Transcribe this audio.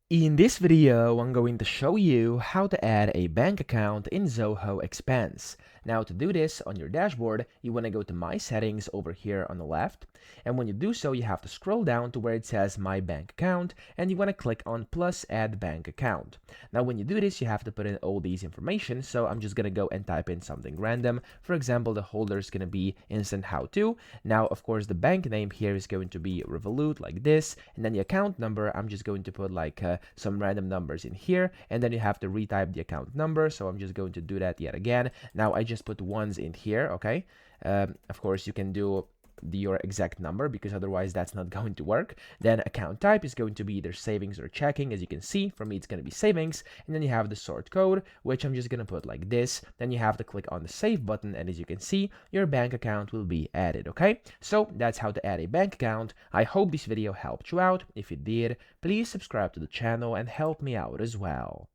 In this video, I'm going to show you how to add a bank account in Zoho Expense. Now to do this, on your dashboard, you want to go to My Settings over here on the left. And when you do so, you have to scroll down to where it says My Bank Account, and you want to click on Plus Add Bank Account. Now when you do this, you have to put in all these information, so I'm just going to go and type in something random. For example, the holder is going to be Instant How To. Now, of course, the bank name here is going to be Revolut, like this, and then the account number, I'm just going to put like some random numbers in here, and then you have to retype the account number, so I'm just going to do that yet again. Now I just put ones in here, okay? Of course, you can do your exact number because otherwise that's not going to work. Then account type is going to be either savings or checking. As you can see, for me it's going to be savings, and then you have the sort code, which I'm just going to put like this. Then you have to click on the save button, and as you can see, your bank account will be added. Okay, so that's how to add a bank account. I hope this video helped you out. If it did, please subscribe to the channel and help me out as well.